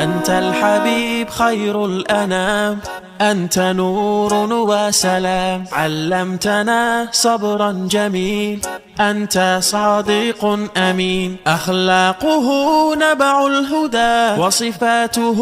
أنت الحبيب خير الأنام، أنت نور وسلام، علمتنا صبرا جميل، أنت صادق أمين، أخلاقه نبع الهدى وصفاته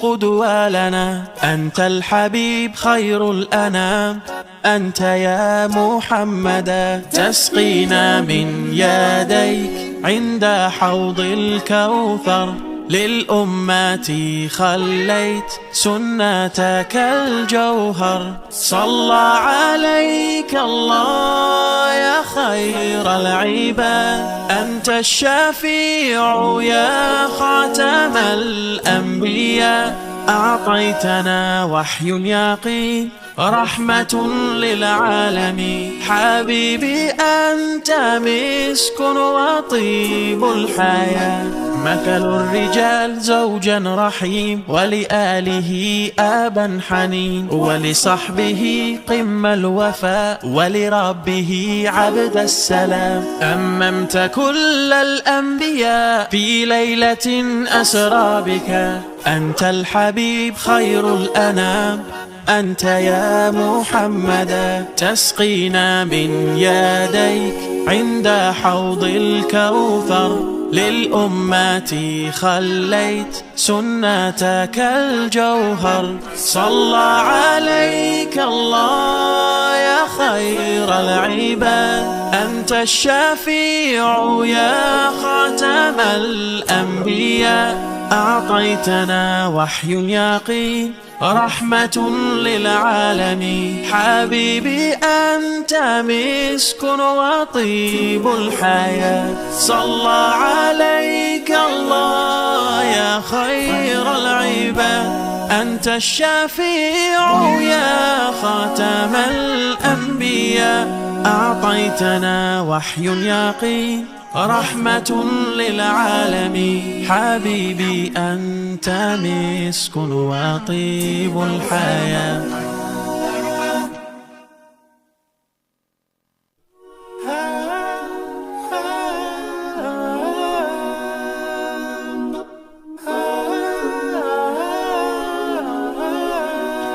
قدوة لنا. أنت الحبيب خير الأنام، أنت يا محمدا، تسقينا من يديك عند حوض الكوثر، للأمة خليت سنتك الجوهر. صلى عليك الله يا خير العباد، أنت الشفيع يا خاتم الأنبياء، أعطيتنا وحي يقين رحمة للعالمين. حبيبي أنت مسك وطيب الحياة، مثل الرجال زوجا رحيم، ولآله آبا حنين، ولصحبه قم الوفاء، ولربه عبد السلام. أممت كل الأنبياء في ليلة أسرى بك، أنت الحبيب خير الأنام، أنت يا محمدا، تسقينا من يديك عند حوض الكوثر، للأمة خليت سنتك الجوهر. صلى عليك الله يا خير العباد، أنت الشفيع يا خاتم الأنبياء، أعطيتنا وحي يقين رحمة للعالمين. حبيبي أنت مسك وطيب الحياة، صلى عليك الله يا خير العباد، أنت الشفيع يا خاتم الأنبياء، أعطيتنا وحي يقين رحمة للعالمين. حبيبي أنت مسك وطيب الحياة.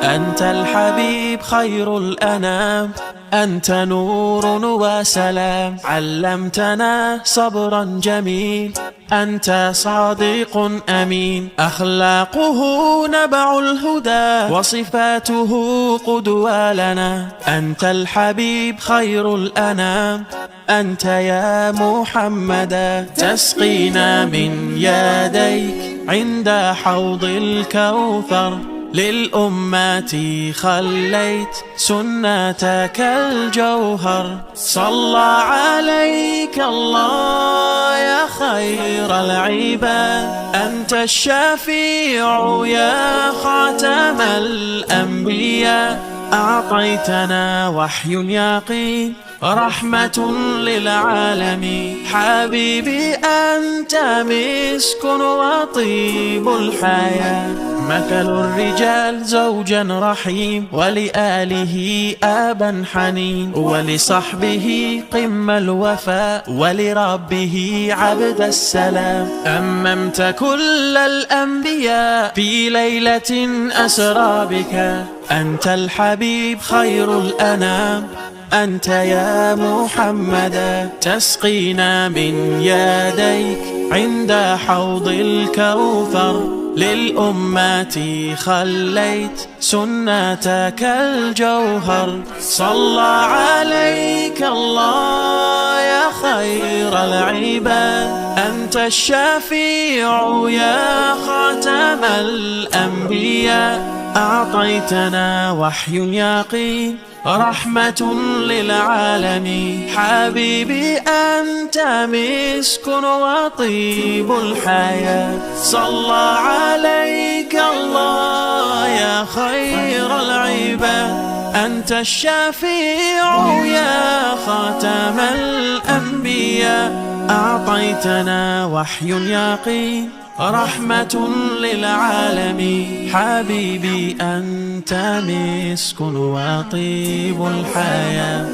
أنت الحبيب خير الأنام، أنت نور وسلام، علمتنا صبرا جميل، أنت صادق أمين، أخلاقه نبع الهدى وصفاته قدوة لنا. أنت الحبيب خير الأنام، أنت يا محمدا، تسقينا من يديك عند حوض الكوثر، للأمة خليت سنتك الجوهر. صلى عليك الله يا خير العباد، أنت الشفيع يا خاتم الأنبياء، أعطيتنا وحي يقين رحمة للعالمين. حبيبي أنت مسك وطيب الحياة، مثل الرجال زوجا رحيم، ولآله آبا حنين، ولصحبه قم الوفاء، ولربه عبد السلام. أممت كل الأنبياء في ليلة أسرى بك، أنت الحبيب خير الأنام، أنت يا محمدا، تسقينا من يديك عند حوض الكوثر، للأمة خليت سنتك الجوهر. صلى عليك الله يا خير العباد، أنت الشفيع يا خاتم الأنبياء، أعطيتنا وحي يقين رحمة للعالمين. حبيبي أنت مسك وطيب الحياة، صلى عليك الله يا خير العباد، أنت الشفيع يا خاتم الأنبياء، أعطيتنا وحي يقين رحمة للعالمين. حبيبي أنت مسك وطيب الحياة.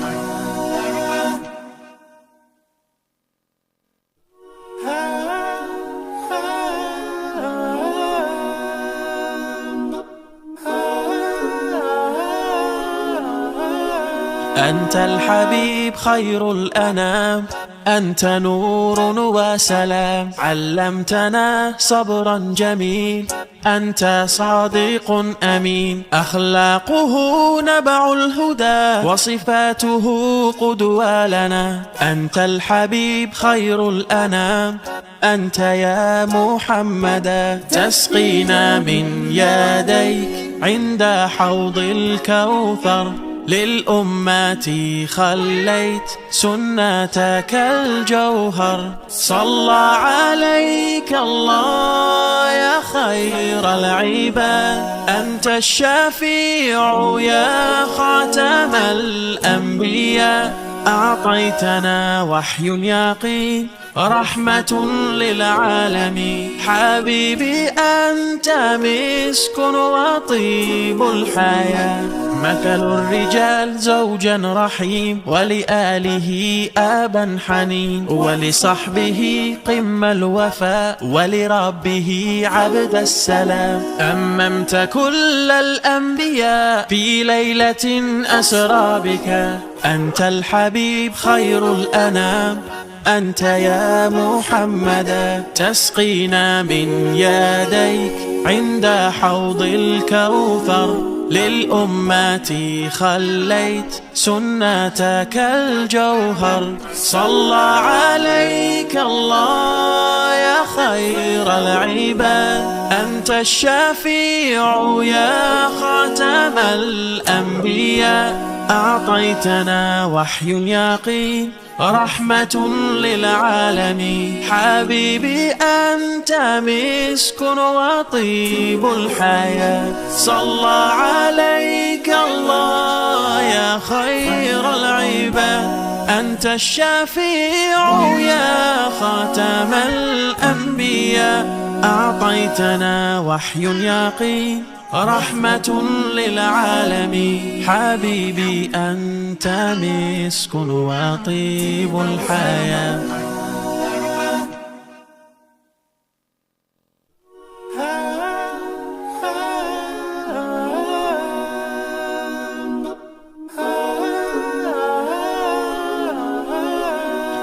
أنت الحبيب خير الأنام، أنت نور وسلام، علمتنا صبرا جميل، أنت صادق أمين، أخلاقه نبع الهدى وصفاته قدوة لنا. أنت الحبيب خير الأنام، أنت يا محمدا، تسقينا من يديك عند حوض الكوثر، للأمة خليت سنتك الجوهر. صلى عليك الله يا خير العباد، أنت الشفيع يا خاتم الأنبياء، أعطيتنا وحي يقين رحمة للعالمين. حبيبي أنت مسك وطيب الحياة، مثل الرجال زوجا رحيم، ولآله آبا حنين، ولصحبه قم الوفاء، ولربه عبد السلام. أممت كل الأنبياء في ليلة أسرى بك، أنت الحبيب خير الأنام، أنت يا محمدا، تسقينا من يديك عند حوض الكوثر، للأمة خليت سنتك الجوهر. صلى عليك الله يا خير العباد، أنت الشفيع يا خاتم الأنبياء، أعطيتنا وحي يقين رحمة للعالمين. حبيبي أنت مسك وطيب الحياة، صلى عليك الله يا خير العباد، أنت الشفيع يا خاتم الأنبياء، أعطيتنا وحي يقين رحمة للعالمين. حبيبي أنت مسك وطيب الحياة.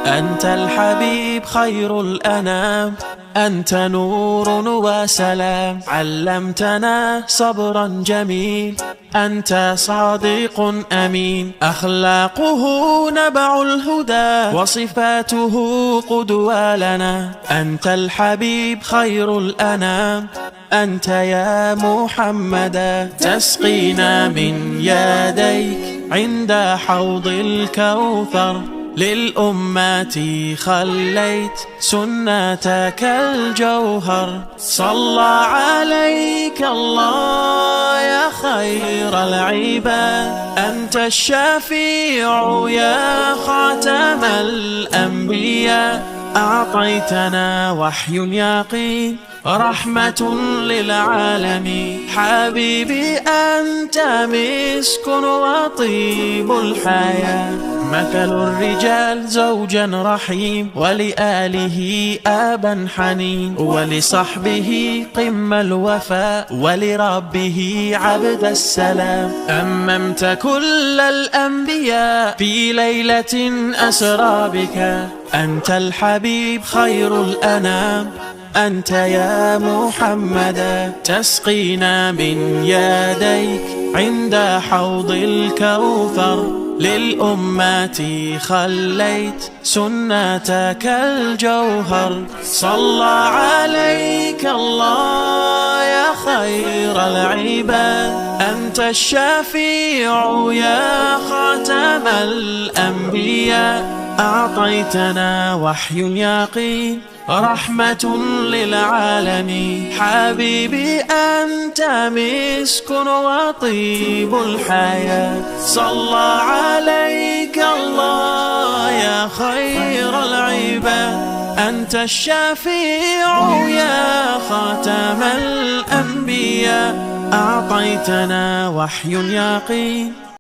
أنت الحبيب خير الأنام، أنت نور وسلام، علمتنا صبرا جميل، أنت صادق أمين، أخلاقه نبع الهدى وصفاته قدوة لنا. أنت الحبيب خير الأنام، أنت يا محمدا، تسقينا من يديك عند حوض الكوثر، للأمة خليت سنتك الجوهر. صلى عليك الله يا خير العباد، أنت الشفيع يا خاتم الأنبياء، أعطيتنا وحي يقين رحمة للعالمين. حبيبي أنت مسك وطيب الحياة، مثل الرجال زوجا رحيم، ولآله آبا حنين، ولصحبه قم الوفاء، ولربه عبد السلام. أممت كل الأنبياء في ليلة أسرى بك، أنت الحبيب خير الأنام، أنت يا محمدا، تسقينا من يديك عند حوض الكوثر، للأمة خليت سنتك الجوهر. صلى عليك الله يا خير العباد، أنت الشفيع يا خاتم الأنبياء، أعطيتنا وحي يقين رحمة للعالمين. حبيبي أنت مسك وطيب الحياة، صلى عليك الله يا خير العباد، أنت الشفيع يا خاتم الأنبياء، أعطيتنا وحي يقين